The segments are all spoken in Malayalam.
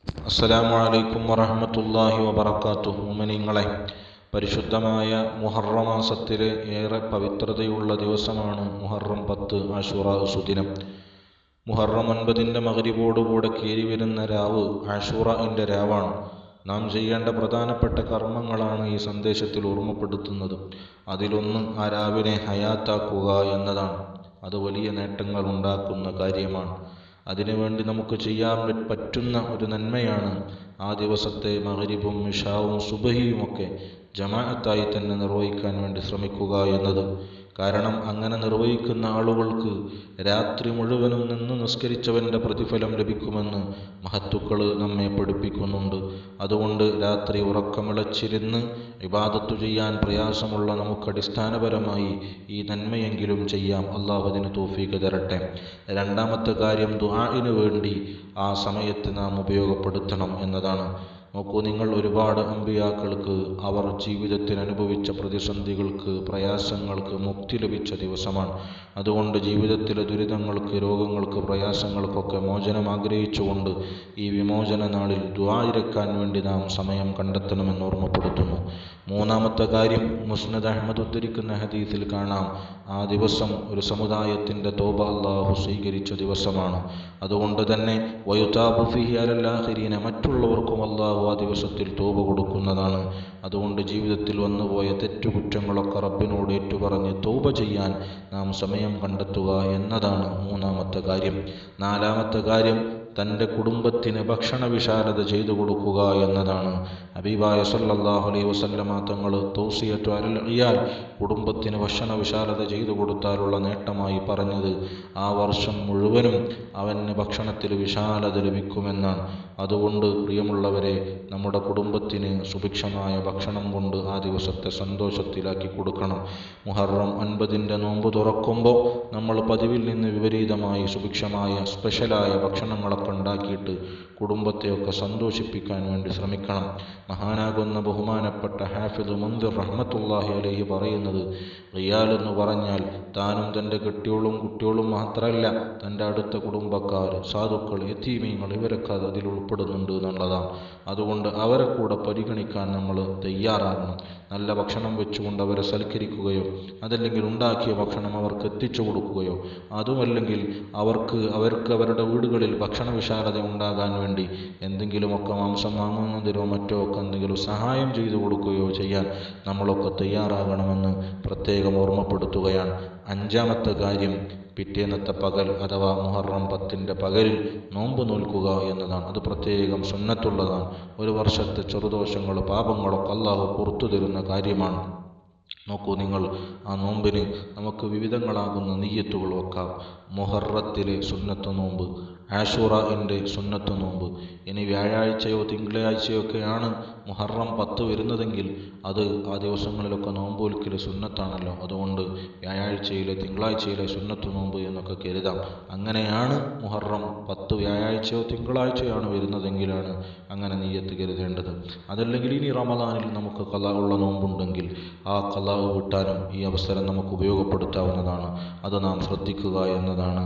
അസ്സലാമു അലൈക്കും വറഹ്മത്തുള്ളാഹി വബറകാതുഹു. മുഅ്മിനീങ്ങളെ, പരിശുദ്ധമായ മുഹറം മാസത്തിലെ ഏറെ പവിത്രതയുള്ള ദിവസമാണ് മുഹറം 10 ആശൂറാ സുദിനം. മുഹറം 9 മഗ്രിബോടുകൂടെ കയറി വരുന്ന രാവ് ആശൂറാന്റെ രാവാണ്. നാം ചെയ്യേണ്ട പ്രധാനപ്പെട്ട കർമ്മങ്ങളാണ് ഈ സന്ദേശത്തിൽ ഓർമ്മപ്പെടുത്തുന്നത്. അതിലൊന്ന് ആ രാവിനെ ഹയാത്താക്കുക എന്നതാണ്. അത് വലിയ നേട്ടങ്ങൾ ഉണ്ടാക്കുന്ന കാര്യമാണ്. അതിനുവേണ്ടി നമുക്ക് ചെയ്യാൻ പറ്റുന്ന ഒരു നന്മയാണ് ആ ദിവസത്തെ മഗ്രിബും ഇശാവും സുബഹിയുമൊക്കെ ജമാഅത്തായി തന്നെ നിർവഹിക്കാൻ വേണ്ടി ശ്രമിക്കുക എന്നത്. കാരണം അങ്ങനെ നിർവഹിക്കുന്ന ആളുകൾക്ക് രാത്രി മുഴുവനും നിന്ന് നിസ്കരിച്ചവൻ്റെ പ്രതിഫലം ലഭിക്കുമെന്ന് മഹത്തുക്കൾ നമ്മെ പഠിപ്പിക്കുന്നുണ്ട്. അതുകൊണ്ട് രാത്രി ഉറക്കമിളച്ചിരുന്ന് ഇബാദത്തു ചെയ്യാൻ പ്രയാസമുള്ള നമുക്ക് അടിസ്ഥാനപരമായി ഈ നന്മയെങ്കിലും ചെയ്യാം. അല്ലാഹു അതിന് തൗഫീഖ് തരട്ടെ. രണ്ടാമത്തെ കാര്യം, ദുആഇന് വേണ്ടി ആ സമയത്ത് നാം ഉപയോഗപ്പെടുത്തണം എന്നതാണ്. നോക്കൂ, നിങ്ങൾ ഒരുപാട് അമ്പിയാക്കൾക്ക് അവർ ജീവിതത്തിൽ അനുഭവിച്ച പ്രതിസന്ധികൾക്ക്, പ്രയാസങ്ങൾക്ക് മുക്തി ലഭിച്ച ദിവസമാണ്. അതുകൊണ്ട് ജീവിതത്തിലെ ദുരിതങ്ങൾക്ക്, രോഗങ്ങൾക്ക്, പ്രയാസങ്ങൾക്കൊക്കെ മോചനം ആഗ്രഹിച്ചുകൊണ്ട് ഈ വിമോചന നാളിൽ ദുആ ഇരക്കാൻ വേണ്ടി നാം സമയം കണ്ടെത്തണമെന്ന് ഓർമ്മപ്പെടുത്തുന്നു. മൂന്നാമത്തെ കാര്യം, മുസ്നദ് അഹ്മദ് ഉദ്ധരിക്കുന്ന ഹദീസിൽ കാണാം, ആ ദിവസം ഒരു സമുദായത്തിൻ്റെ തൗബ അല്ലാഹു സ്വീകരിച്ച ദിവസമാണ്. അതുകൊണ്ട് തന്നെ വയുതാബു ഫീഹി അലൽ ആഖിരീന, മറ്റുള്ളവർക്കും അല്ലാഹു ആ ദിവസത്തിൽ തൗബ കൊടുക്കുന്നതാണ്. അതുകൊണ്ട് ജീവിതത്തിൽ വന്നുപോയ തെറ്റുകുറ്റങ്ങളൊക്കെ റബ്ബിനോട് ഏറ്റുപറഞ്ഞ് തൗബ ചെയ്യാൻ നാം സമയം കണ്ടെത്തുക എന്നതാണ് മൂന്നാമത്തെ കാര്യം. നാലാമത്തെ കാര്യം, തൻ്റെ കുടുംബത്തിന് ഭക്ഷണ വിശാലത ചെയ്തു കൊടുക്കുക എന്നതാണ്. ഹബീബായ സല്ലല്ലാഹു അലൈഹി വസല്ലമ തങ്ങൾ തൗസിയത്തു അലൽ ഇയാൽ, കുടുംബത്തിന് ഭക്ഷണ വിശാലത ചെയ്തു കൊടുത്താലുള്ള നേട്ടമായി പറഞ്ഞത് ആ വർഷം മുഴുവനും അവന് ഭക്ഷണത്തിൽ വിശാലത ലഭിക്കുമെന്നാണ്. അതുകൊണ്ട് പ്രിയമുള്ളവരെ, നമ്മുടെ കുടുംബത്തിന് സുഭിക്ഷമായ ഭക്ഷണം കൊണ്ട് ആ ദിവസത്തെ സന്തോഷത്തിലാക്കി കൊടുക്കണം. മുഹറം 9 നോമ്പ് തുറക്കുമ്പോൾ നമ്മൾ പതിവിൽ നിന്ന് വിപരീതമായി സുഭിക്ഷമായ സ്പെഷ്യലായ ഭക്ഷണങ്ങളൊക്കെ ഉണ്ടാക്കിയിട്ട് കുടുംബത്തെയൊക്കെ സന്തോഷിപ്പിക്കാൻ വേണ്ടി ശ്രമിക്കണം. മഹാനാകുന്ന ബഹുമാനപ്പെട്ട ഹാഫിദ് മുൻദിർ റഹ്മത്തുള്ളാഹി അലൈഹി പറയുന്നത്, ഖിയാൽ എന്ന് പറഞ്ഞാൽ താനും തൻ്റെ കെട്ടിയോളും കുട്ടിയോളും മാത്രമല്ല, തൻ്റെ അടുത്ത കുടുംബക്കാർ, സാധുക്കൾ, യതീമീങ്ങൾ, ഇവരൊക്കെ അതിൽ ഉൾപ്പെടുന്നുണ്ട് എന്നുള്ളതാണ്. അതുകൊണ്ട് അവരെ കൂടെ പരിഗണിക്കാൻ നമ്മൾ തയ്യാറാകണം. നല്ല ഭക്ഷണം വെച്ചുകൊണ്ട് അവരെ സൽക്കരിക്കുകയോ അതല്ലെങ്കിൽ ഉണ്ടാക്കിയ ഭക്ഷണം അവർക്ക് എത്തിച്ചു കൊടുക്കുകയോ അതുമല്ലെങ്കിൽ അവർക്ക് അവരുടെ വീടുകളിൽ ഭക്ഷണ വിശാലത ഉണ്ടാകാൻ വേണ്ടി എന്തെങ്കിലുമൊക്കെ മാംസം വാങ്ങുന്നതിനോ മറ്റോ ഒക്കെ എന്തെങ്കിലും സഹായം ചെയ്തു കൊടുക്കുകയോ ചെയ്യാൻ നമ്മളൊക്കെ തയ്യാറാകണമെന്ന് പ്രത്യേകം ഓർമ്മപ്പെടുത്തുകയാണ്. അഞ്ചാമത്തെ കാര്യം, പിറ്റേന്നത്തെ പകൽ അഥവാ മുഹറം 10 പകലിൽ നോമ്പ് നോൽക്കുക എന്നതാണ്. അത് പ്രത്യേകം സുന്നത്തുള്ളതാണ്. ഒരു വർഷത്തെ ചെറുദോഷങ്ങൾ, പാപങ്ങളൊക്കെ അല്ലാഹു പുറത്തു തരുന്ന കാര്യമാണ്. നോക്കൂ നിങ്ങൾ, ആ നോമ്പിന് നമുക്ക് വിവിധങ്ങളാകുന്ന നിയ്യത്തുകൾ വെക്കാം. മുഹറത്തിലെ സുന്നത്ത് നോമ്പ്, ആശൂറാൻ്റെ സുന്നത്ത് നോമ്പ്. ഇനി വ്യാഴാഴ്ചയോ തിങ്കളാഴ്ചയോ ഒക്കെയാണ് മുഹറം 10 വരുന്നതെങ്കിൽ അത് ആ ദിവസങ്ങളിലൊക്കെ നോമ്പൊലിക്കൽ സുന്നത്താണല്ലോ. അതുകൊണ്ട് വ്യാഴാഴ്ചയിലെ തിങ്കളാഴ്ചയിലെ സുന്നത്ത് നോമ്പ് എന്നൊക്കെ കരുതാം. അങ്ങനെയാണ് മുഹറം 10 വ്യാഴാഴ്ചയോ തിങ്കളാഴ്ചയോ ആണ് വരുന്നതെങ്കിലാണ് അങ്ങനെ നിയ്യത്ത് കരുതേണ്ടത്. അതല്ലെങ്കിൽ ഇനി റമദാനിൽ നമുക്ക് ഖളാ ഉള്ള നോമ്പുണ്ടെങ്കിൽ ആ ഖളാ വിട്ടാനും ഈ അവസരം നമുക്ക് ഉപയോഗപ്പെടുത്താവുന്നതാണ്. അത് നാം ശ്രദ്ധിക്കുക എന്നതാണ്.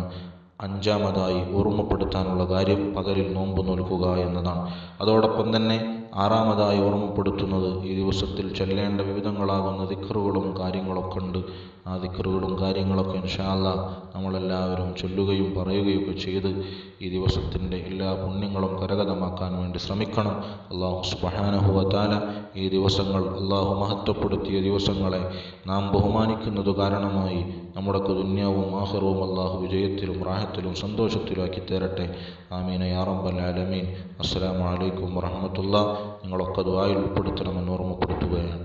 അഞ്ചാമതായി ഓർമ്മപ്പെടുത്താനുള്ള കാര്യം, പകലിൽ നോമ്പ് നോൽക്കുക എന്നതാണ്. അതോടൊപ്പം തന്നെ ആറാമതായി ഓർമ്മപ്പെടുത്തുന്നത്, ഈ ദിവസത്തിൽ ചൊല്ലേണ്ട വിവിധങ്ങളാകുന്ന ദിക്റുകളും കാര്യങ്ങളൊക്കെ ഉണ്ട്. ആ ദിക്റുകളും കാര്യങ്ങളൊക്കെ ഇൻഷാ അല്ലാഹ് നമ്മളെല്ലാവരും ചൊല്ലുകയും പറയുകയൊക്കെ ചെയ്ത് ഈ ദിവസത്തിൻ്റെ എല്ലാ പുണ്യങ്ങളും കരഗതമാക്കാൻ വേണ്ടി ശ്രമിക്കണം. അല്ലാഹു സുബ്ഹാനഹു വ തആല ഈ ദിവസങ്ങൾ, അല്ലാഹു മഹത്വപ്പെടുത്തിയ ദിവസങ്ങളെ നാം ബഹുമാനിക്കുന്നത് കാരണമായി നമ്മുടെ ദുനിയാവും ആഖിറവും അല്ലാഹു വിജയത്തിലും റാഹത്തിലും സന്തോഷത്തിലും ആക്കി തരട്ടെ. ആമീൻ യാ റബ്ബൽ ആലമീൻ. അസ്സലാമു അലൈക്കും വറഹ്മത്തുള്ളാഹി. നിങ്ങളൊക്കെ ദുആയിൽ ഉൾപ്പെടുത്തണമെന്ന് ഓർമ്മപ്പെടുത്തുകയാണ്.